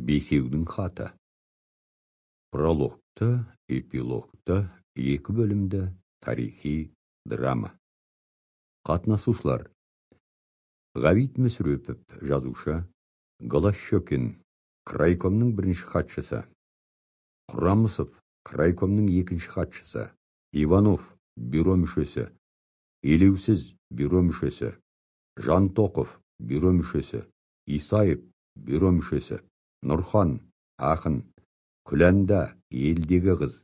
Бесеудің хаты. Прологты, эпилогты, екі бөлімді тарихи драма. Қатынасушылар: Ғабит Мүсірепов, жазушы; Голощекин, крайкомның бірінші хатшысы; Құрамысов, крайкомның екінші хатшысы; Иванов, бюро мүшесі; Елеусіз, бюро мүшесі; Жантоқов, бюро мүшесі; Исаев, бюро мүшесі; Нұрхан, ақын; Күләнда, елдегі қыз;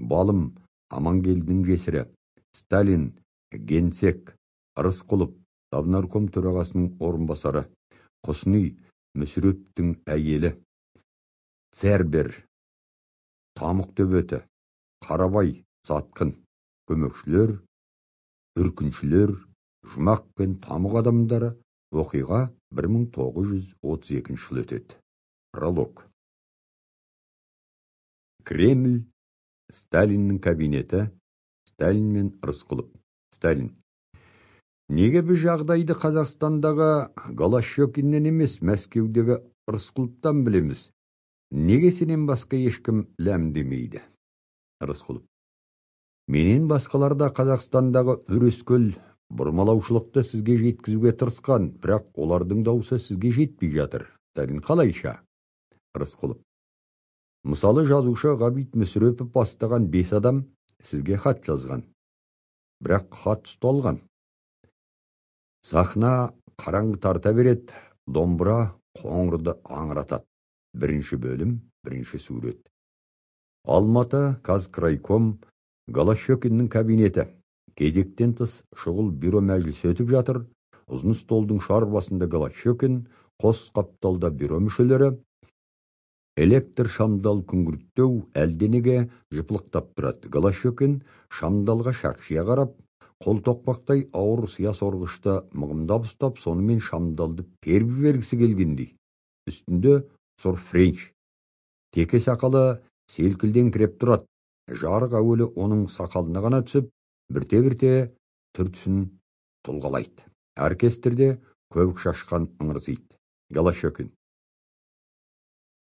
Балым, Амангелдінің жесірі; Сталин, генсек; Рысқұлов, Совнарком төрағасының орынбасары; Құсни, Мүсіреповтің әйелі; Цербер, Тамұқ төбеті; Қарабай, сатқын; көмекшілер, үркіншілер; Жұмақ пен Тамұқ адамдары. Оқиға 1932 жыл өтеді. Пролог. Кремль, Сталиннің кабинеті, Сталин мен Рысқұлов. Сталин: неге біз жағдайды Қазақстандағы Голощекиннен емес, Мәскеудегі Рысқұловтан білеміз? Неге сенен басқа ешкім ләм демейді? Рысқұлов: менен басқаларда Қазақстандағы өрескел бұрмалаушылықты сізге жеткізуге тырысқан, бірақ олардың даусы сізге жетпей жатыр. Сталин: қалайша? Рысқұлов: мысалы, жазушы Ғабит Мүсірепов бастаған 5 адам сізге хат жазған, бірақ хат ұсталған. Сахна қараңғы тарта береді, домбыра қоңырды аңыратады. Бірінші бөлім, бірінші сурет. Алматы, Казкрайком, Голощекиннің кабинеті. Кезектен тыс шұғыл бюро мәжілісі өтіп жатыр. Ұзын столдың шар басында Голощекин, қос қапталда бюро мүшелері. Электр шамдал күңгірттеу әлденеге жыпылықтап тұрады. Голощекин шамдалға шақшия қарап, қол тоқпақтай ауыр сия сорғышты мығымдап ұстап, сонымен шамдалды періп бергісі келгендей. Үстінде сұр френч. Теке сақалы селкілден кіреп тұрады. Жарық әуелі оның сақалына ғана түсіп, бірте-бірте түр-түсін тұлғалайды. Оркестрде көбік шашқан ыңырсиды. Голощекин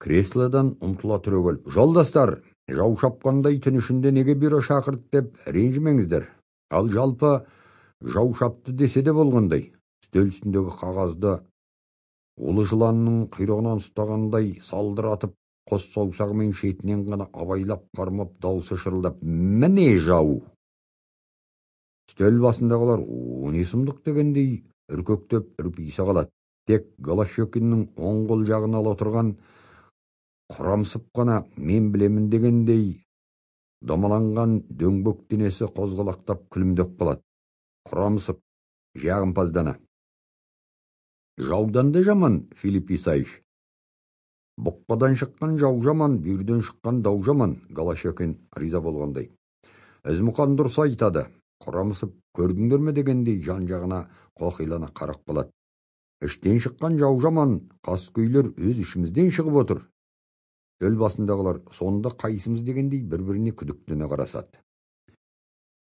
креслодан ұмтыла түрегеліп: жолдастар, жау шапқандай түн ішінде неге бюро шақырды деп ренжімеңіздер. Ал жалпы жау шапты десе де болғандай. Үстел үстіндегі қағазды улы жыланның құйрығынан ұстағандай салдыратып, қос саусағымен шетінен ғана абайлап қармап, даусы шырылдап: міне жау! Үстел басындағылар не сұмдық дегендей үркектеп үрпиісе қалады. Тек Голощекиннің оң қол жағына ала отырған Құрамысып қана мен білемін дегендей домаланған дөңбек денесі қозғалақтап күлімдеп қалады. Құрамысып жағымпаздана: жаудан да жаман, Филипп Исаевич. Бұқпадан шыққан жау жаман, бүйірден шыққан дау жаман. Голощекин риза болғандай: Ізмұқан дұрыс айтады. Құрамысып көрдіңдер ме дегендей жан-жағына қоқилана қарап қалады. Іштен шыққан жау жаман, қаскөйлер өз ішімізден шығып отыр. Өл басындағылар сонда қайсымыз дегендей бір-біріне күдіктене қарасады.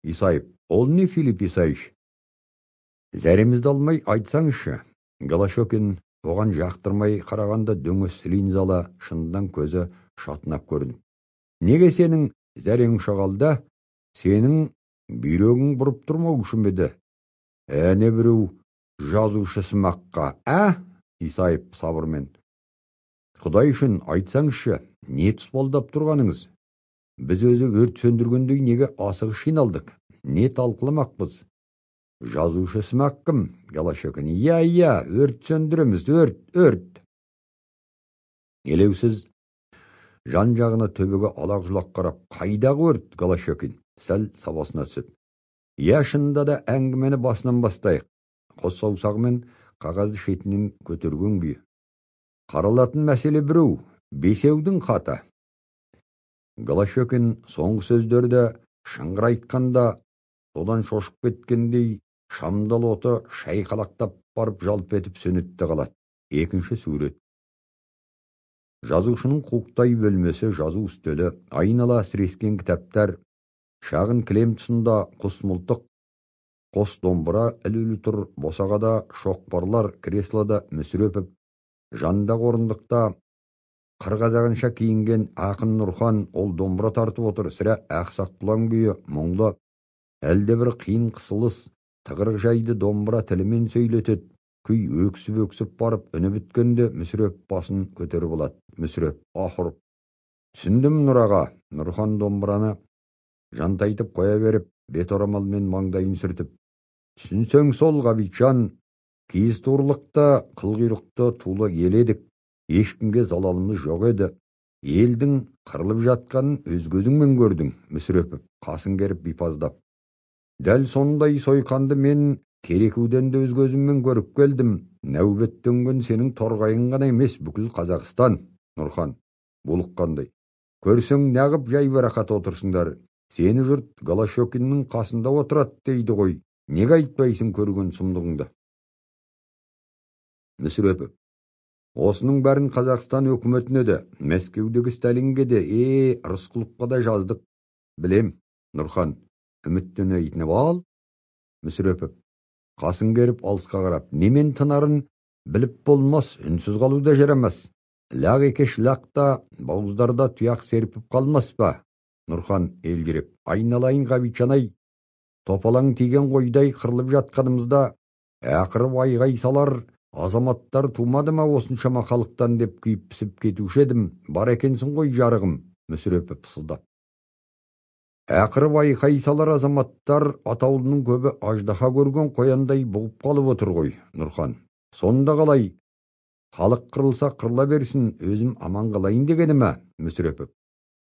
Исаев: ол не, Филипп Исаевич? Зәремізді алмай айтсаңызшы. Голощекин оған жақтырмай қарағанда дөңес линзалы шындан көзі шатынап көрініп: неге сенің зәрең шағалда? Сенің бүйрегің бұрып тұрмау үшін беді? Әне біреу жазушы сымаққа, Исаев сабырмен: құдай үшін айтсаңызшы, не тұспалдап тұрғаныңыз? Біз өзі өрт сөндіргендей неге асығыс жиналдық? Не талқыламақпыз? Жазушы сымақ кім? Голощекин: иә, өрт сөндіреміз, өрт. Елеусіз жан-жағына төбеге алақ-жұлақ қарап: қайдағы өрт? Голощекин сәл сабасына түсіп: иә, шынында да әңгімені басынан бастайық. Қос саусағымен қағазды шетінен көтерген күйі: қаралатын мәселе біреу, бесеудің хаты. Голощекин соңғы сөздерді шыңғыр айтқанда содан шошып кеткендей шамдал оты шайқалақтап барып жалп етіп сөнетті қалады. Екінші сурет. Жазушының қуықтай бөлмесі, жазу үстелі, айнала сірескен кітаптар, шағын кілем тұсында құс мылтық, қос домбыра ілулі тұр. Босағада шоқпарлар, креслода Мүсірепов, жандағы орындықта Qırғазағынша киінген ақын Нұрхан ол домбыра тартып отыр, сірә ақсақ құлан күйі, мұңлы, әлде бір қиын қысылыс, тығырық жайды домбыра тілімен сөйлетеді. Күй өксіп барып, үні біткенде Мүсіреп басын көтеріп алады. Мүсіреп ақырып: "Түсіндім, Нұраға." Нұрхан домбыраны жантайтып қоя беріп, бет орамалмен маңдайын сүртіп: "Түсінсең сол, Ғабитжан, киіз туырлықта қылқұйрықты тулы ел едік. Ешкімге залалымыз жоқ еді. Елдің қырылып жатқанын өз көзіңмен көрдің." Мүсірепов қасын керіп бипаздап: "Дәл сондай сойқанды мен Керекуден де өз көзіммен көріп келдім. Нәубеттенген сенің торғайың ғана емес, бүкіл Қазақстан." Нұрхан булыққандай: "Көрсең неғып жайбарақат отырсыңдар? Сені жұрт Голощекиннің қасында отырады дейді ғой. Неге айтпайсың көрген сұмдығыңды?" Мүсірепов: "Осының бәрін Қазақстан өкіметіне де, Мәскеудегі Сталинге де, Рысқұловқа да жаздық." "Білем." Нұрхан үміттене итініп: "Ал." Мүсірепов қасын керіп алысқа қарап: "Немен тынарын біліп болмас, үнсіз қалу да жарамас. Лақ екеш лақта, бауыздарда тұяқ серпіп қалмас па?" Нұрхан елжіреп: "Айналайын, Ғабитжан-ай, топалаң тиген қойдай қырылып жатқанымызда ақыры айғай салар азаматтар тумады ма осыншама халықтан" деп күйіп-пісіп кетуші едім. "Бар екенсің ғой, жарығым." Мүсірепов пысылдап: "Ақыры айқай салар азаматтар атаулының көбі аждаһа көрген қояндай бұғып қалып отыр ғой." Нұрхан: "Сонда қалай? Халық қырылса қырыла берсін, өзім аман қалайын дегені ме?" Мүсірепов: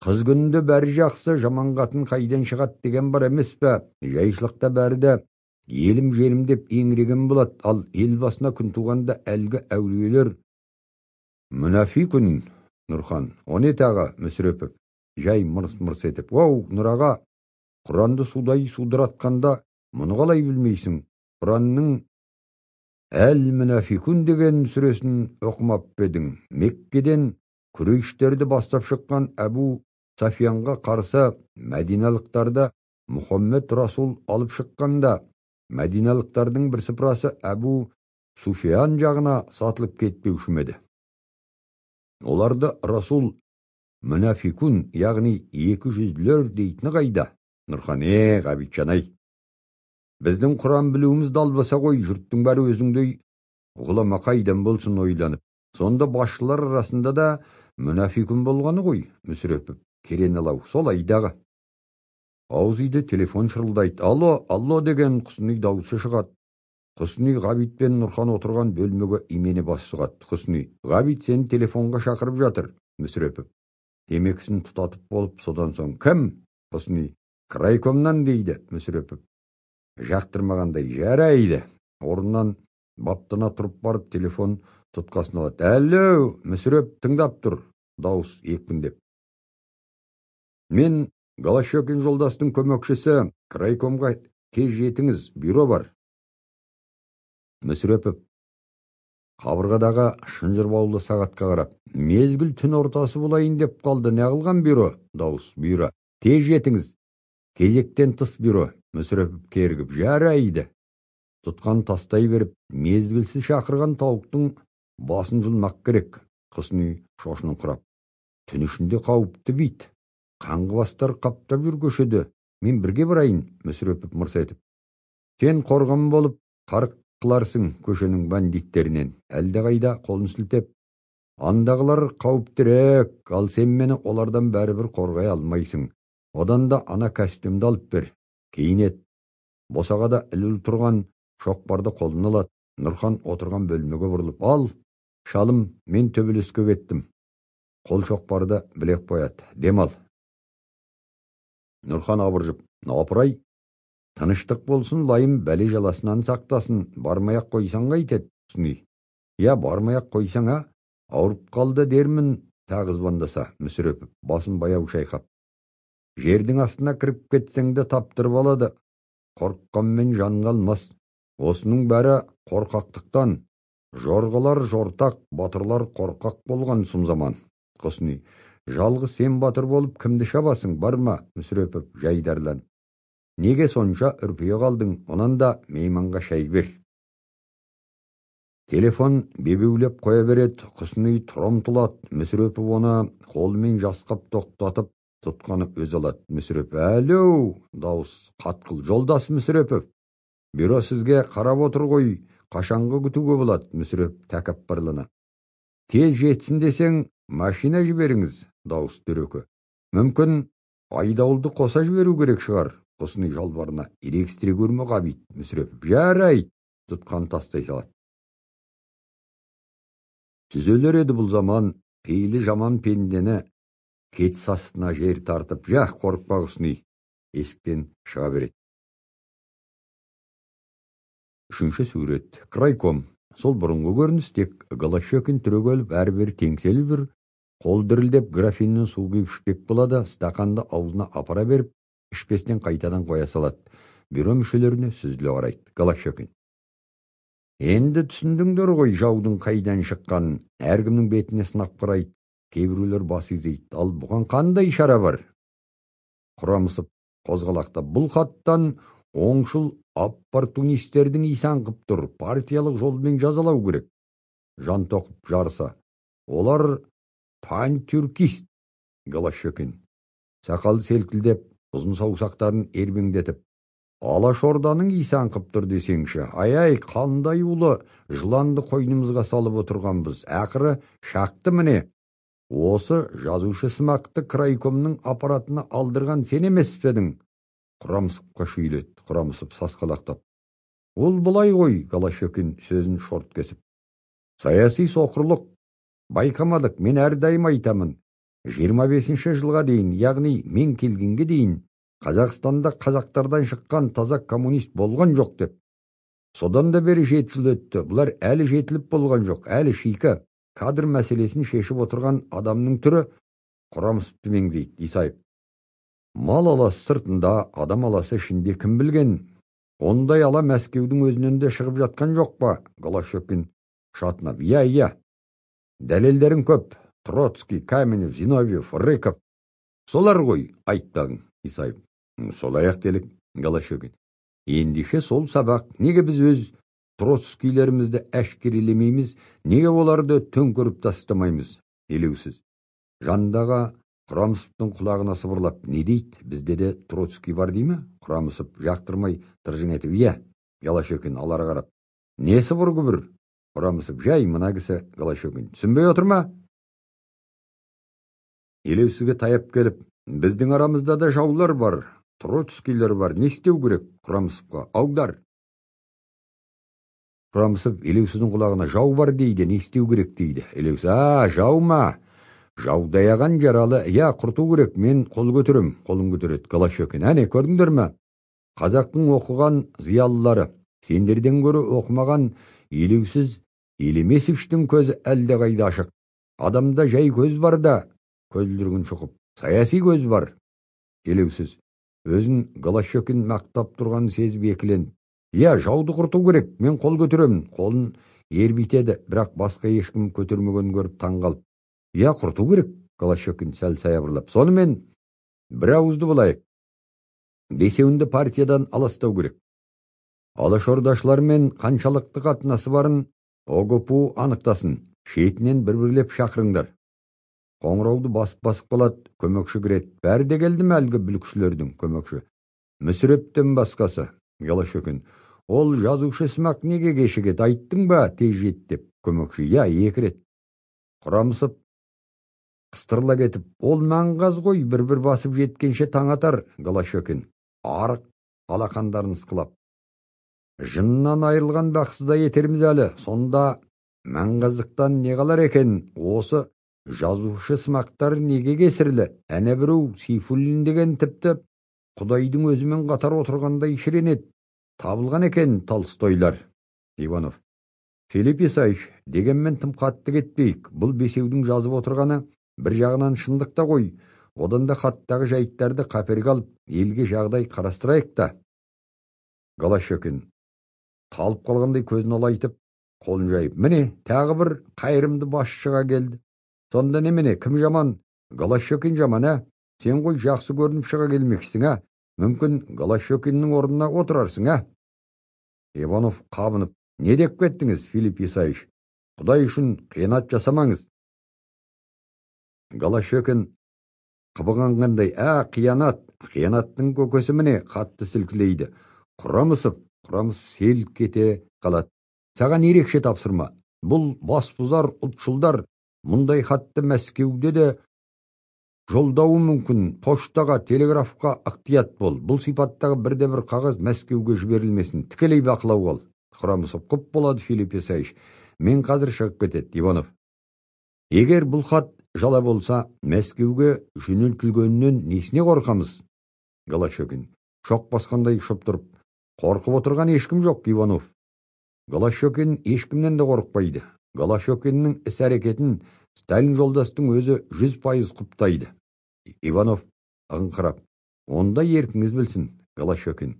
"Қыз күнінде бәрі жақсы, жаман қатын қайдан шығады деген бар емес пе? Жайшылықта бәрі де елім жерім деп еңіреген болады, ал ел басына күн туғанда әлгі әулиелер мүнафикүн." Нұрхан: "O ne тағы?" Мүсірепов жай мырс-мырс етіп: "Оу, Нұраға, Құранды судай судыратқанда мұны қалай білмейсің? Құранның Әл-Мүнафикун деген сүресін оқымап бедің? Меккеден күрейштерді бастап шыққан Әбу Сафиянға қарсы мәдиналықтарды Мұхаммед Расул алып шыққанда, мәдиналықтардың бір сыпырасы Әбу Суфиян жағына сатылып кетпеуші ме еді? Оларды Расул мүнафикун, яғни 200-лер дейтіні қайда?" Нұрхан: "Ғабитжан-ай, біздің Құран білуіміз далбаса ғой, жұрттың бәрі өзіңдей ғұлама қайдан болсын ойланып. Сонда басшылар арасында да мүнафикун болғаны ғой." Мүсірепов керенелау: "Солайдағы." Ауыз үйде телефон шырылдайды. "Алло, алло" деген Құсни дауысы шығады. Құсни Ғабит пен Нұрхан отырған бөлмеге имене бас сұғады. Құсни: "Ғабит сені телефонға шақырып жатыр." Мүсірепов темекісін тұтатып болып, содан соң: "Кім?" Құсни: "Крайкомнан" дейді. Мүсірепов жақтырмағандай: "Жарайды." Орнынан баптана тұрып барып телефон тұтқасын алады. "Әлло, Мүсіреп тыңдап тұр." Дауыс екпіндеп: "Мен Голощекин жолдастың көмекшісі, крайкомға тез жетіңіз, бюро бар." Мүсірепов қабырғадағы шынжыр баулы сағатқа қарап: "Мезгіл түн ортасы болайын деп қалды, не қылған бюро?" Дауыс: "Бюро. Тез жетіңіз. Кезектен тыс бюро." Мүсірепов кергіп: "Жарайды." Тұтқан тастай беріп: "Мезгілсіз шақырған тауықтың басын жұлмақ керек." Құсни шошыныңқырап: "Түн ішінде қауіпті бит. Қаңғыбастар қаптап жүр көшеде. Мен бірге барайын." Мүсірепов мырс етіп: "Сен қорған болып қарық қыларсың көшенің бандиттерінен." Әлдеқайда қолын сілтеп: "Андағылар қауіптірек, ал сен мені олардан бәрібір қорғай алмайсың. Одан да ана костюмді алып бер." Кейінет босағада ілулі тұрған шоқпарды қолына алады. Нұрхан отырған бөлмеге бұрылып: "Ал, шалым, мен төбелеске кеттім." Қол шоқпарды білек қояды: "Демал." Нұрхан абыржып: "Апырай, тыныштық болсын, лайым бәле жаласынан сақтасын, бармай-ақ қойсаң қайтеді?" Құсни: "Я, бармай-ақ қойсаң, ауырып қалды дермін тағы звондаса." Мүсірепов басын баяу шайқап: "Жердің астына кіріп кетсең де таптырып алады. Қорыққанмен жан қалмас. Осының бәрі қорқақтықтан. Жорғалар жортақ, батырлар қорқақ болған сұм заман." Құсни: "Жалғыз сен батыр болып кімді шабасың, бар ма?" Мүсірепов жайдарланып: "Неге сонша үрпие қалдың? Онан да мейманға шай бер." Телефон бебеулеп қоя берет, құсыны тұра ұмтылат. Мүсірепов оны қолымен жасқап тоқтатып, тұтқаны өз алат. Мүсірепов: «Әлеу!» дауыс қатқыл. «Жолдас Мүсірепов, бюро сізге қарап отыр ғой, қашанғы күтуге болады?» Мүсірепов тәкаппарлана: «Тез жетсін десең, машина жіберіңіз», дауыс дөрекі. «Мүмкін айдауылды қоса жіберу керек шығар?» Құсыны жалбарына: «Ерегістіре көрме қабит». Мүсірепов: «Жарай», тұтқан тастай салат. Түзелер еді бұл заман, пейлі жаман пендені кетіс астына жер тартып: «Жақ, қорықпа Құсыны», есіктен шыға береді. Үшінші сурет. Крайком. Сол бұрынғы көрініс, тек Голощекин түрегеліп, әрбір теңселіп жүр. Қол дірілдеп графиннен су құйып ішпек болады, стақанды аузына апара беріп, ішпестен қайтадан қоя салады. Бюро мүшелеріне сүзіле қарайды. Голощекин: «Енді түсіндіңдер ғой жаудың қайдан шыққанын?» Әркімнің бетіне сынап қарайды. Кейбіреулер бас изейді. «Ал бұған қандай шара бар?» Құрамысып қозғалақтап: «Бұл хаттан оңшыл оппортунистердің исән қып тұр. Партиялық жолмен жазалау керек». Жан тоқып жарыса: «Олар пантюркист». Голощекин сақал селкілдеп, ұзын саусақтарын ербеңдетіп: «Алашорданың исән қып тұр десеңші. Ай, қандай улы жыланды қойнымызға салып отырғанбыз. Ақыры шақты міне. Осы жазушы сымақты крайкомның аппаратына алдырған сен емес педің?» Құрамысыпқа шүйледі. Құрамысып сасқалақтап: «Ол бұлай ғой», Голощекин сөзін шорт кесіп: «Саяси соқырлық байқамадық. Мен әрдайым айтамын, 25 жылға дейін, яғни мен келгенге дейін, Қазақстанда қазақтардан шыққан таза коммунист болған жоқ деп. Содан да бері 7 жыл өтті. Бұлар әлі жетіліп болған жоқ. Әлі шикі кадр мәселесін шешіп отырған адамның түрі». Құрамысыпты меңзейді. Исаев: «Мал аласы сыртында, адам аласы ішінде кім білген? Ондай ала Мәскеудің өзінен де шығып жатқан жоқ па?» Голощекин шатынап: «Иә, дәлелдерің көп. Троцкий, Каменев, Зиновьев, Рыков. Солар ғой айттағың». Исаев: «Солай-ақ делік». Голощекин: «Ендеше сол сабақ. Неге біз өз Троцкийлерімізді әшкерелемейміз? Неге оларды төңкеріп тастамаймыз?» Елеусіз. Жандағы Құрамысыптың құлағына сыбырлап: «Не дейді? Бізде де Троцкий бар дейме?» Құрамысып жақтырмай тыржың етіп: «Иә». Голощекин алара қарап: «Несі бұр күбір?» Құрамысып: «Жай, мына кісі». Голощекин: «Түсінбей отырма?» Елеусізге таяп келіп: «Біздің арамызда да жаулар бар, Троцкийлер бар. Не істеу керек?» Құрамысыпқа: «Аудар». Құрамысып Елеусіздің құлағына: «Жау бар дейді, не істеу керек?» дейді. Елеусіз: «Жау ма? Жау даяған жаралы. Я, құрту керек. Мен қол көтерем». Қолын көтереді. Голощекин: «Әне, көрдіңдер ме? Қазақтың оқыған зиялылары. Сендерден гөрі оқымаған Елеусіз Елемесовичтің көзі әлде қайда ашық. Адамда жай көз бар да, көзілдіргін шұқып, саяси көз бар». Елеусіз өзін Голощекин мақтап тұрғанын сезіп екіленді: «Я, жауды құрту керек. Мен қол көтеремін». Қолын ербитеді, бірақ басқа ешкім көтермеген көріп таңғалып: «Я, құрту керек». Голощекин сәл саябырлап: «Сонымен бір ауызды болайық. Бесеуінді партиядан аластау керек. Алашордашылармен қаншалықты қатынасы барын ОГПУ анықтасын. Шетінен бір-бірлеп шақырыңдар. Қоңырауды басып қалады, көмекші кіреді. Бәрі де келді ме әлгі бүлікшілердің?» Көмекші: «Мүсірептен басқасы». Голощекин: «Ол жазушы сымақ неге кешігеді? Айттың ба тез жет деп?» Көмекші: «Я, 2 рет». Құрамысып қыстырыла кетіп: «Ол маңғаз ғой, бір басып жеткенше таң атар». Голощекин арық алақандарын ысқылап: «Жыннан айырылған бақсыда етеріміз әлі. Сонда маңғаздықтан не қалар екен? Осы жазушы сымақтар неге кесірлі? Әне біреу Сейфуллин деген тіпті Құдайдың өзімен қатар отырғандай шіренеді. Табылған екен Толстойлар». Иванов: «Филипп Исаевич, дегенмен тым қатты кетпейік. Бұл бесеудің жазып отырғаны бір жағынан шындықта ғой. Одан да хаттағы жайттарды қаперге алып, елге жағдай қарастырайық та». Голощекин талып қалғандай көзін алайтып, қолын жайып: «Міне, тағы бір қайырымды басшыға келді. Сонда немене, кім жаман? Голощекин жаман, ә? Сен ғой жақсы көрініп шыға келмексің, ә? Мүмкін Голощекиннің орнына отырарсың, ә?» Иванов қабынып: Не деп кеттіңіз, Филипп Исаевич? Құдай үшін қиянат жасамаңыз. Голощекин қыбығанғандай, қиянаттың көкесі міне қатты сілкілейді. Құрамысып селк кете қалады. Саған ерекше тапсырма. Бұл басбұзар ұлтшылдар мұндай хатты Мәскеуде де жолдауы мүмкін. Поштаға, телеграфқа ықтият бол. Бұл сипаттағы бірде-бір қағаз Мәскеуге жіберілмесін. Тікелей бақылау ал. Құрамысып құп болады, Филипп Исаевич. Мен қазір шығып кетеді, Иванов. Егер бұл хат жала болса, Мәскеуге жөнелтілгеннен несіне қорқамыз? Голощекин шоқ басқандай ұшып тұрып, қорқып отырған ешкім жоқ, Иванов. Голощекин ешкімнен де қорықпайды. Голощекиннің іс-әрекетін Сталин жолдастың өзі 100% құптайды. Иванов аңқырап, онда еркіңіз білсін, Голощекин.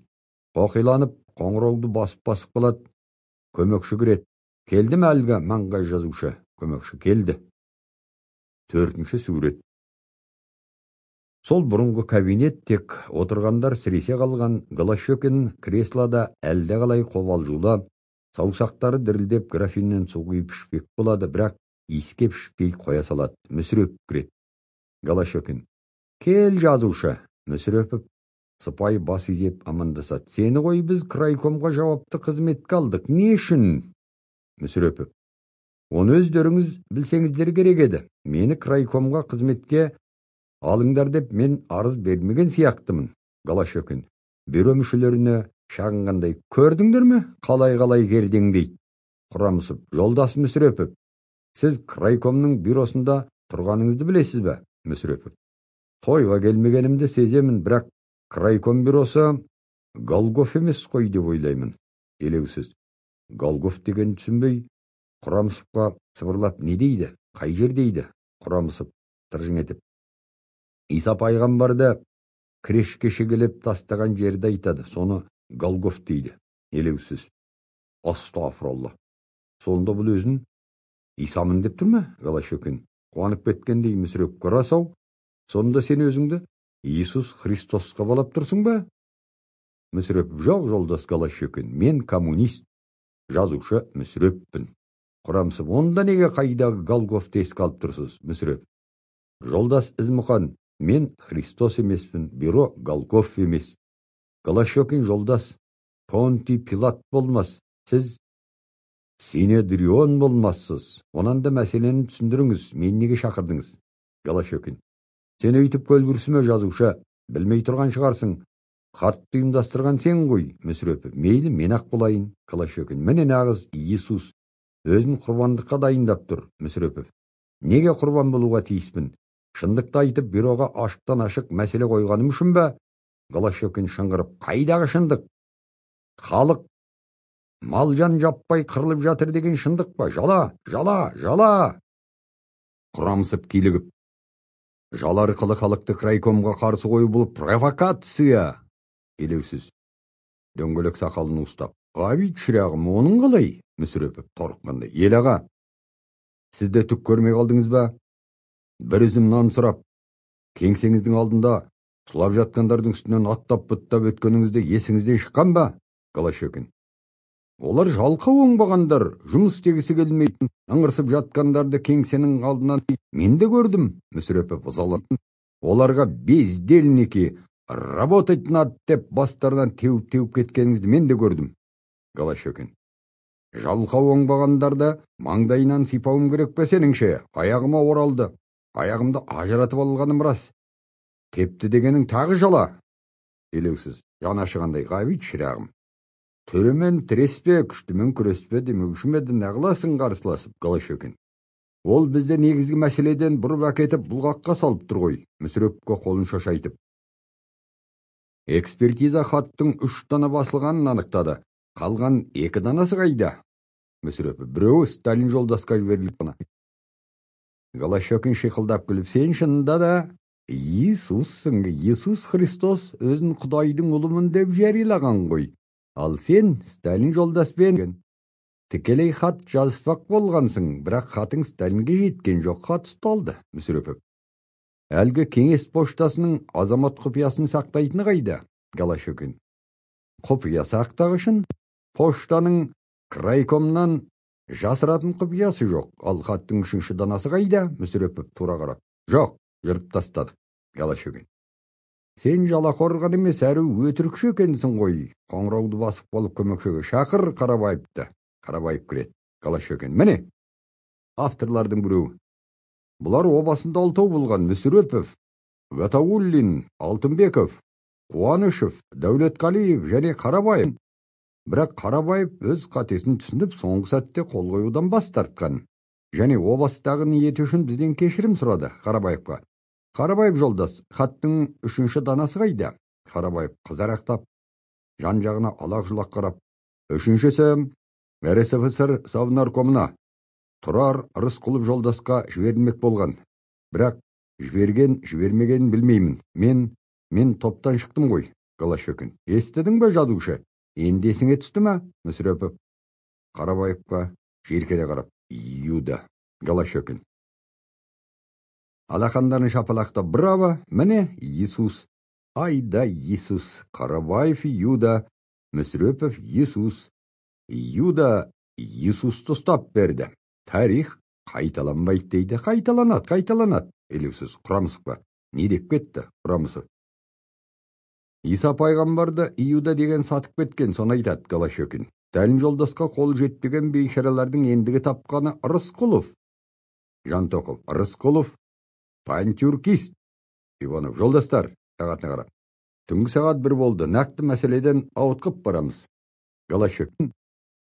Қоқиланып, қоңырауды басып қалады. Көмекші кіреді. Келді ме әлгі маңғай жазушы? Көмекші келді. 4-ші сурет. Сол бұрынғы кабинет тек отырғандар сіресе қалған. Голощекин креслода әлде қалай қобалжулап, саусақтары дірілдеп графиннен су құйып ішпек болады, бірақ иіскеп ішпей қоя салады. Мүсіреп кіреді. Голощекин: кел, жазушы. Мүсірепов сыпайы бас изеп амандасады. Сені ғой біз крайкомға жауапты қызметке алдық. Не үшін? Мүсірепов: оны өздеріңіз білсеңіздер керек еді. Мені крайкомға қызметке алыңдар деп мен арыз бермеген сияқтымын. Голощекин бюро мүшелеріне шағынғандай: көрдіңдер ме? Қалай кердеңдейді. Құрамысып: жолдас Мүсірепов, сіз крайкомның бюросында тұрғаныңызды білесіз бе? Мүсірепов: тойға келмегенімді сеземін, бірақ крайком бюросы Голгоф емес қой деп ойлаймын. Елеусіз: Голгоф деген түсінбей, Құрамысовқа сыбырлап: не дейді? Қай жер дейді? Құрамысов тыржың етіп: Иса пайғамбарды крешкеше келіп тастаған жерді айтады, соны Голгоф дейді. Елеусіз: астағфиралла. Сонда бұл өзін Исамын деп тұр ма? Голощекин қуанып кеткендей Мүсіреп: көрасау, сонда сен өзіңді Иисус Христосқа балап тұрсың ба? Мүсіреп: жоқ, жолдас Голощекин, мен коммунист, жазушы Мүсіреппін. Құрамысып: онда неге қайдағы Голгофты еске алып тұрсыз? Мүсіреп: жолдас Ізмұқан, мен Христос емеспін, бюро Голгоф емес. Голощекин: жолдас Понтий Пилат болмас, сіз Синедрион болмассыз. Онан да мәселені түсіндіріңіз, мен неге шақырдыңыз? Голощекин: сен өйтіп көлгірсіме, жазушы, білмей тұрған шығарсың. Хатты ұйымдастырған сен ғой. Мүсірепов: мейлі, мен ақ болайын. Голощекин: міне нағыз Иисус өзін құрбандыққа дайындап тұр. Мүсірепов: неге құрбан болуға тиіспін? Шындықты айтып, бюроға ашықтан ашық мәселе қойғаным үшін бе? Голощекин шыңғырып: қайдағы шындық? Халық малжан жаппай қырылып жатыр деген шындық па? Жала! Құрамысып килігіп: жала арқылы халықты крайкомға қарсы қою бұл провокация. Елеусіз дөңгелек сақалын ұстап: ғабит шырағым, оның қалай? Мүсірепов торыққандай: ел аға, сіз де түк көрмей қалдыңыз ба? Бір үзім нан сұрап, кеңсеңіздің алдында сұлап жатқандардың үстінен аттап-бұттап өткеніңізде есіңізден шыққан ба? Голощекин: олар жалқау оңбағандар, жұмыс істегісі келмейтін, ыңырсып жатқандарды кеңсенің алдынан мен де көрдім. Мүсірепов ызаланып: оларға бездельники, работать надо деп бастарынан теуіп кеткеніңізді мен де көрдім. Голощекин: жалқау оңбағандарды маңдайынан сипауым керек пе сеніңше? Аяғыма оралды. Аяғымды ажыратып алғаным рас. Тепті дегенің тағы жала. Елеусіз жан ашығандай: ғабит шырағым, төремен тіреспе, күштімен күреспе демеуші еді, нағыласың қарсыласып. Голощекин: ол бізді негізгі мәселеден бұрып әкетіп бұлғаққа салып тұр ғой. Мүсіреповке қолын шошайтып: экспертиза хаттың 3 дана басылғанын анықтады. Қалған 2 данасы қайда? Мүсірепов: біреуі Сталин жолдасқа жіберілген. Голощекин шиқылдап күліп: сен шынында да Иисуссың. Иисус Христос өзін Құдайдың ұлымын деп жариялаған ғой. Ал сен Сталин жолдаспен тікелей хат жазыспақ болғансың, бірақ хатың Сталинге жеткен жоқ, хат ұсталды. Мүсірепов: әлгі кеңес поштасының азамат құпиясын сақтайтыны қайда? Голощекин: құпия сақтағышын поштаның Крайкомнан жасыратын құпиясы жоқ. Ал хаттың үшінші данасы қайда? Мүсірепов тура қарап. Жоқ, жыртып тастадық. Голощекин. Сен жалақор ғана емес, әрі өтірікші екенсің ғой. Қоңырауды басып болып көмекшіге шақыр Қарабаевты. Қарабаев кіреді. Голощекин. Міне, авторлардың біреуі. Бұлар обасында алтау болған: Мүсірепов, Гатауллин, Алтынбеков, Қуанышев, Дәулетқалиев және Қарабаев. Бірақ Қарабаев өз қатесін түсініп, соңғы сәтте қол қоюдан бас тартқан. Және обастағы ниеті үшін бізден кешірім сұрады Қарабаевқа. Қарабаев жолдас, хаттың үшінші данасы қайда? Қарабаев қызарақтап, жан-жағына алақ-жұлақ қарап. Үшіншісі РСФСР Совнаркомына Тұрар Рысқұлов жолдасқа жіберілмек болған. Бірақ жібермегенін білмеймін. Мен топтан шықтым ғой. Голощекин. Естідің бе, жадушы? Енді есіңе түсті ме? Мүсірепов Қарабаевқа жеркере қарап. Юда. Голощекин. Алақандарын шапалақтап. Браво! Міне, Иисус. Айда Иисус. Қарабаев Юда. Мүсірепов Иисус. Юда Иисусты ұстап берді. Тарих қайталанбайды дейді. Қайталанады. Елеусіз. Құрамысов па? Не деп кетті Құрамысов? Иса пайғамбарды Иуда деген сатып кеткен, соны айтады Голощекин. Дәлін жолдасқа қол жетпеген бейшаралардың ендігі тапқаны Рысқұлов. Жантоқов. Рысқұлов пантюркист. Иванов. Жолдастар, сағатына қарап. Түнгі сағат 1 болды. Нақты мәселеден ауытқып барамыз. Голощекин.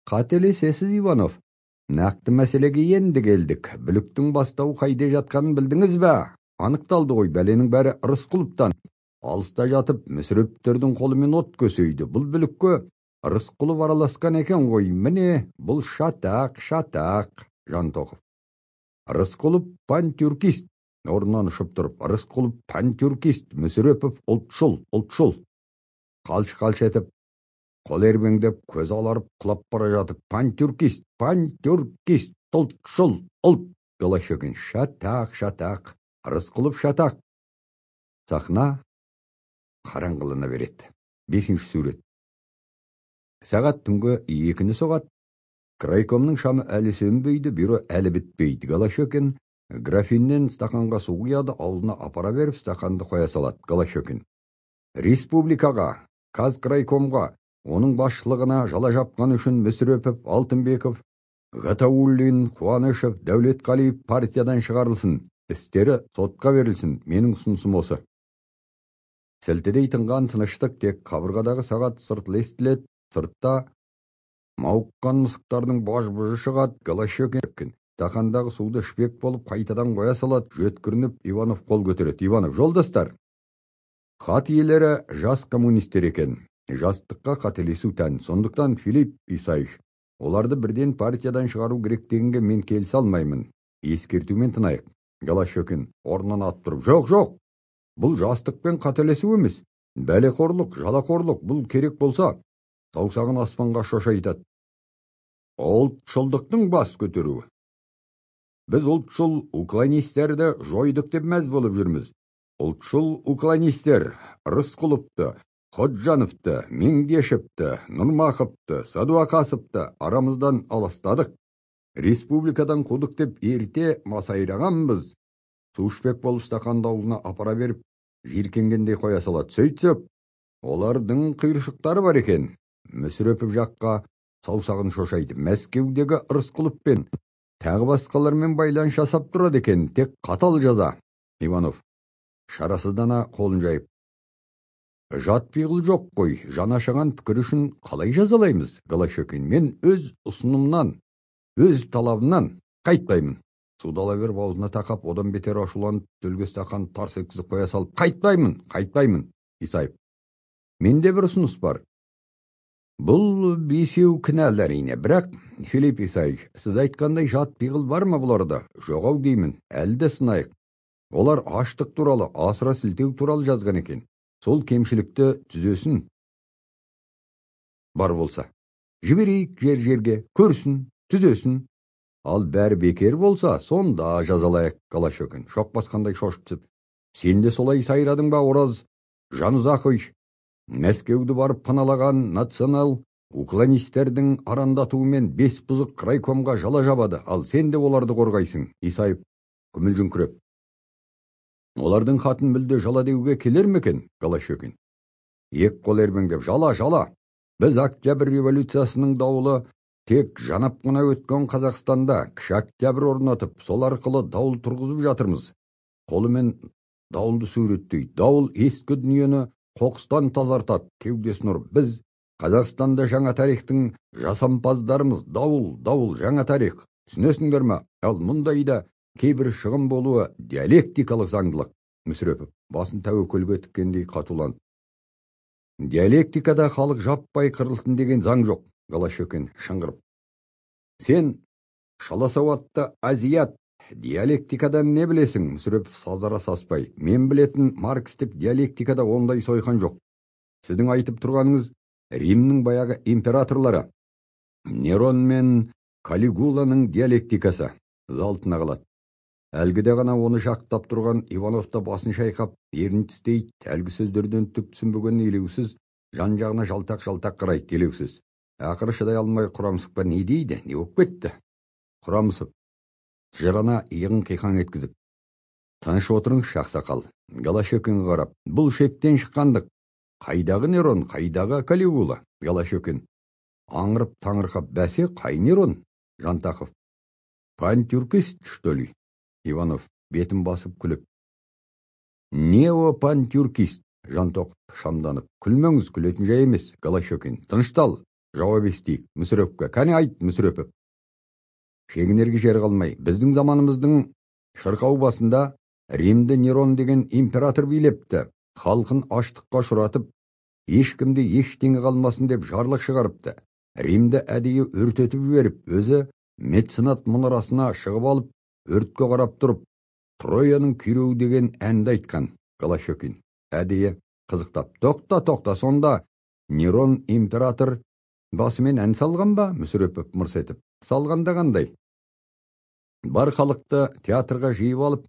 Қателесесіз, Иванов. Нақты мәселеге енді келдік. Бүліктің бастауы қайда жатқанын білдіңіз бе? Анықталды ғой, бәленің бәрі Рысқұловтан. Алыста жатып, Мүсіреповтердің қолымен от көсейді. Бұл бүлікке Рысқұлов араласқан екен ғой. Міне, бұл шатақ. Жантоқов. Рысқұлов пантюркист. Орнынан ұшып тұрып. Рысқұлов пантюркист. Мүсірепов ұлтшыл. Қалш етіп, қол ербеңдеп, көз аларып, құлап бара жатып. Пантюркист. Ұлтшыл. Голощекин. Шатақ. Рысқұлов шатақ. Сахна қараңғылана береді. 5-ші сурет. Сағат түнгі 2-ні соғат. Крайкомның шамы әлі сөнбейді, бюро әлі бітпейді. Голощекин графиннен стақанға су құяды, аузына апара беріп, стақанды қоя салады. Голощекин. Республикаға, Казкрайкомға, оның басшылығына жала жапқан үшін Мүсірепов, Алтынбеков, Гатауллин, Қуанышев, Дәулетқалиев партиядан шығарылсын. Істері сотқа берілсін. Менің ұсынысым осы. Сілтедей тынған тыныштық тек қабырғадағы сағат сыртыл естіледі. Сыртта мауыққан мысықтардың баж-бұжы шығады. Голощекин стақандағы суды ішпек болып қайтадан қоя салады. Жөткірініп Иванов қол көтереді. Иванов. Жолдастар, хат иелері жас коммунистер екен. Жастыққа қателесу тән. Сондықтан Филипп Исаевич, оларды бірден партиядан шығару керек дегенге мен келісе алмаймын. Ескертумен тынайық. Голощекин орнынан атып тұрып. Жоқ. Бұл жастықпен қателесу емес. Бәлеқорлық, жалақорлық. Бұл керек болса, саусағын аспанға шошайтады. Ұлтшылдықтың бас көтеруі. Біз ұлтшыл уклонистерді жойдық деп мәз болып жүрміз. Ұлтшыл уклонистер Рысқұловты, Ходжановты, Меңдешевті, Нұрмақовты, Садуақасовты арамыздан аластадық. Республикадан қудық деп ерте масайрағанбыз. Су ішпек болып стақанды аузына апара беріп, жиркенгендей қоя салады. Сөйтсек, олардың қиыршықтары бар екен. Мүсірепов жаққа саусағын шошайды. Мәскеудегі Рысқұловпен тағы басқалармен байланыс жасап тұрады екен. Тек қатал жаза. Иванов шарасыздана қолын жайып. Жат пиғыл жоқ қой. Жанашаған пікір үшін қалай жазалаймыз? Голощекин. Мен өз ұсынымнан, өз талабымнан қайтпаймын. Судала беріп аузына тақап, одан бетер ашуланып, төлге стақан тарс еткізіп қоя салып. Қайтпаймын. Исаев. Менде бір ұсыныс бар. Бұл бесеу кінәлі әрине, бірақ Филипп Исаевич, сіз айтқандай жат пиғыл бар ма бұларда? Жоғау деймін, әлде сынайық. Олар аштық туралы, асыра сілтеу туралы жазған екен. Сол кемшілікті түзесін. Бар болса, жіберейік жерге, көрсін, түзесін. Ал бәрі бекер болса, сонда жазалайық. Голощекин шоқ басқандай шошып түсіп. Сен де солай сайрадың ба, Ораз Жанұзақович? Мәскеуді барып паналаған национал Уклонистердің арандатуымен бес бұзық райкомға жала жабады, ал сен де оларды қорғайсың. Исаев күмілжіңкіреп. Олардың хатын мүлде жала деуге келер ме екен? Голощекин. Ек қол ербеңдеп, жала, жала. Біз Октябрь революциясының дауылы тек жанап қана өткен Қазақстанда кіші Октябрь орнатып, сол арқылы дауыл тұрғызып жатырмыз. Қолымен дауылды суреттейді. Дауыл ескі дүниені қоқыстан тазартады, кеудесін ұрып. Біз Қазақстанда жаңа тарихтың жасампаздарымыз. Дауыл, жаңа тарих. Түсінесіңдер ме? Ал мұндайда кейбір шығын болуы диалектикалық заңдылық. Мүсірепов басын тәуекелге тіккендей қатуланды. Диалектикада халық жаппай қырылсын деген заң жоқ. Голощекин шыңғырып. Сен шаласауатты азиат, диалектикадан не білесің? Мүсірепов сазара саспай. Мен білетін маркстік диалектикада ондай сойқан жоқ. Сіздің айтып тұрғаныңыз Римнің баяғы императорлары Нерон мен Калигуланың диалектикасы. Залтына қалады. Әлгіде ғана оны жақтап тұрған Ивановта басын шайқап, ерін тістейді, әлгі сөздерден түк түсінбеген елеусіз, жан-жағына жалтақ қарайды, елеусіз. Ақыры шыдай алмай Құрамысовқа не дейді, не болып кетті? Құрамысов жырана иығын қиқан еткізіп. Тыныш отырыңыз, ақсақал. Голощекинге қарап, бұл шектен шыққандық. Қайдағы Нерон, қайдағы Калигула? Голощекин аңырып таңырқап, бәсе, қай Нерон? Жантақов. Пантюркист, что ли? Иванов бетін басып күліп. Неопантюркист. Жантақов шамданып. Күлмеңіз, күлетін жай емес. Голощекин тыныштал, жауап естейік. Мүсіреповке, кәне айт, Мүсірепов. Шегінерге жер қалмай, біздің заманымыздың шырқау басында Римді Нерон деген император билепті. Халқын аштыққа ұшыратып, ешкімде ештеңе қалмасын деп жарлық шығарыпты. Римді әдейі өртетіп жіберіп, өзі меценат мұнарасына шығып алып, өртке қарап тұрып, Трояның күйреуі деген әнді айтқан. Голощекин әдейі қызықтап. Тоқта, сонда Нерон император басымен ән салған ба? Мүсірепов мырс етіп. Салғанда қандай? Бар халықты театрға жиып алып,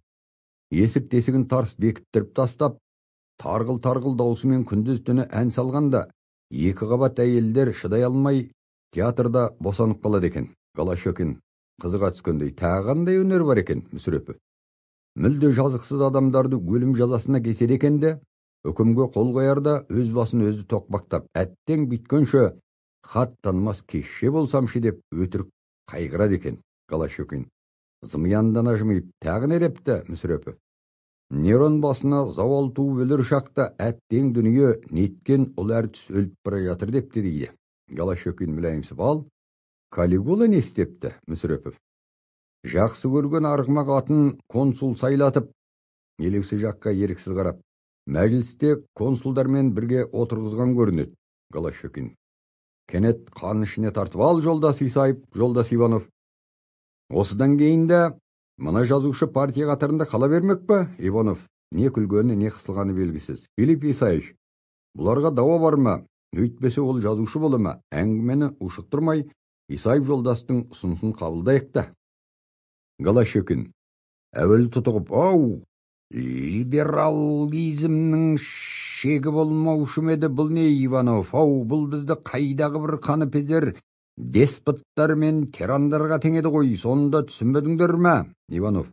есік-тесігін тарс бекіттіріп тастап, тарғыл даусымен күндіз түні ән салғанда, екі қабат әйелдер шыдай алмай театрда босанып қалады екен. Голощекин қызыға түскендей. Тағандай өнер бар екен? Мүсірепов. Мүлде жазықсыз адамдарды өлім жазасына кеседі екен де, үкімге қол қоярда өз басын өзі тоқпақтап, әттең бүйткенше хат танымас кешше болсамшы деп өтірік қайғырады екен. Голощекин зымияндана жымиып. Тағы не депті? Мүсірепов. Нерон басына зауал туып өлер шақта әттең дүние неткен ұл әртіс өліп бара жатыр депті дейді. Голощекин мүләйімсіп. Ал Калигула не істепті? Мүсірепов. Жақсы көрген арғымақ атын консул сайлатып, елеусіз жаққа еріксіз қарап, мәжілісте консулдармен бірге отырғызған көрінеді. Голощекин кенет қан ішіне тартып. Ал жолдас Исаев, жолдас Иванов. Осыдан кейінді мына жазушы партия қатарында қала бермек па? Иванов не күлгені, не қысылғаны белгісіз. Филипп Исаевич, бұларға дауа бар ма? Өйтпесе ол жазушы бола ма? Әңгімені ушықтырмай, Исаев жолдастың ұсынысын қабылдайық та. Голощекин әуелі тұтығып. Либерализмнің шегі болмаушы еді бұл не, Иванов? Бұл бізді қайдағы бір қаныпезер деспоттар мен тирандарға теңеді ғой, сонда түсінбедіңдер ме? Иванов.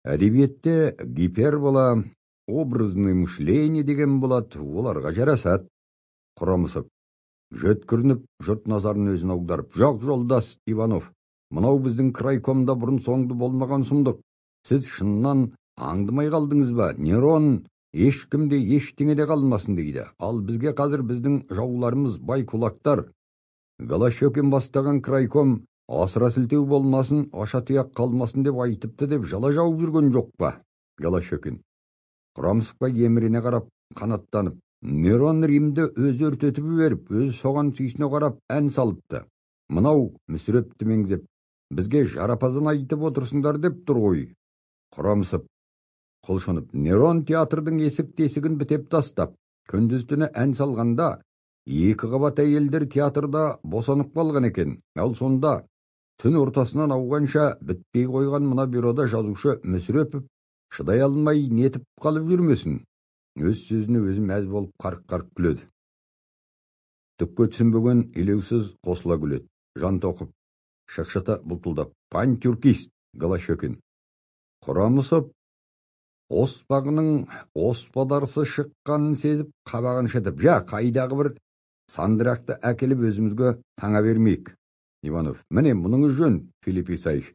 Әдебиетте гипербола, образный мышление деген болады, оларға жарасады. Құрамысов жөткірініп, жұрт назарын өзін аударып. Жоқ, жолдас Иванов, мынау біздің крайкомда бұрын соңды болмаған сұмдық. Сіз шыннан аңдымай қалдыңыз ба? Нерон ешкімде ештеңеде қалмасын дейді. Ал бізге қазір біздің жауларымыз бай кулактар. Голощекин бастаған крайком асыра сілтеу болмасын, аша тұяқ қалмасын деп айтыпты деп жала жауып жүрген жоқ па? Голощекин Құрамысовқа емірене қарап, қанаттанып. Нерон Римді өзі өртетіп беріп, өзі соған сүйсіне қарап ән салыпты. Мынау Мүсірепті меңзеп, бізге жарапазын айтып отырсыңдар деп тұр ғой. Құрамысов құлшынып. Нерон театрдың есік-тесігін бітеп тастап, күндіз түні ән салғанда, екі қабат әйелдер театрда босанып қалған екен. Ал сонда түн ортасынан ауғанша бітпей қойған мына бюрода жазушы Мүсірепов шыдай алмай нетіп қалып жүрмесін. Өз сөзіне өзі мәз болып қарқ-қарқ күледі. Түккө түсінбеген илеусіз қосыла күлет. Жан тоқып, шықшыта бұлтылдап, пантюркист, Голощекин. Құрамысып, оспағының оспадарсы шыққанын сезіп, қабағын шытып, жа, қайдағы бір сандырақты әкеліп өзімізге таңа бермейік. Иванов, міне мұныңыз жөн, Филипп Исаевич.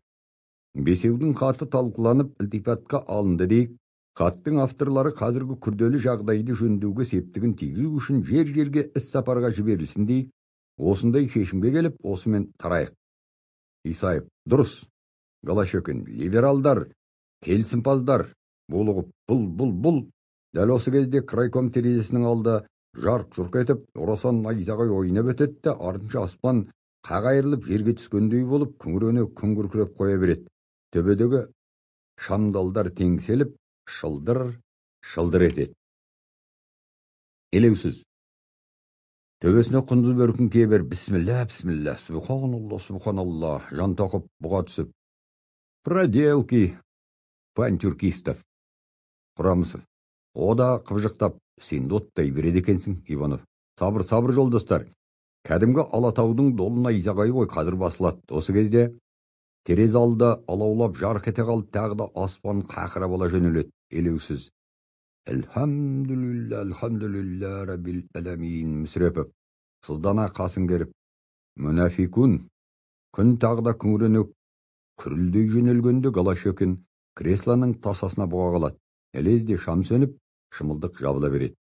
Бесеудің хаты талқыланып, ілтипатқа алынды дейік. Хаттың авторлары қазіргі күрделі жағдайды жөндеуге септігін тигізу үшін жер-жерге іс-сапарға жіберілсін дейік. Осындай шешімге келіп, осымен тарайық. Исаев, дұрыс. Голощекин, либералдар, келісімпаздар, булығып, бұл. Дәл осы кезде крайком терезесінің алды жарқ-жұрқ етіп, Орасан найзағай ойнап өтетті, артынша аспан қағайырылып жерге түскендей болып, күңірене күңгіркіреп қоя береді. Төбедегі шандалдар теңселіп, шылдыр етеді. Елеусіз. Төбесіне құнзы бөркін кебер, бисмилля, субханалла, жан тоқып бұға түсіп. Проделки пантюркистов. Құрамысов. О да қыбжықтап, сен оттай береді екенсің, Иванов. Сабыр жолдастар. Кәдімгі Алатаудың долына изағай ғой қазір басылады. Осы кезде терезе алды алаулап жарқ ете қалып, тағы да аспан қақыра бола жөнеледі. Елеусіз. Әлхамдулилля раббил аламин. Мүсірепов. Сыздана қасын керіп. Мүнафикун. Күн тағы да күңіренек күрілдей жөнелгенде Голощекин креслоның тасасына бұға қалады. Лезде шам сөніп, шымылдық жабыла береді.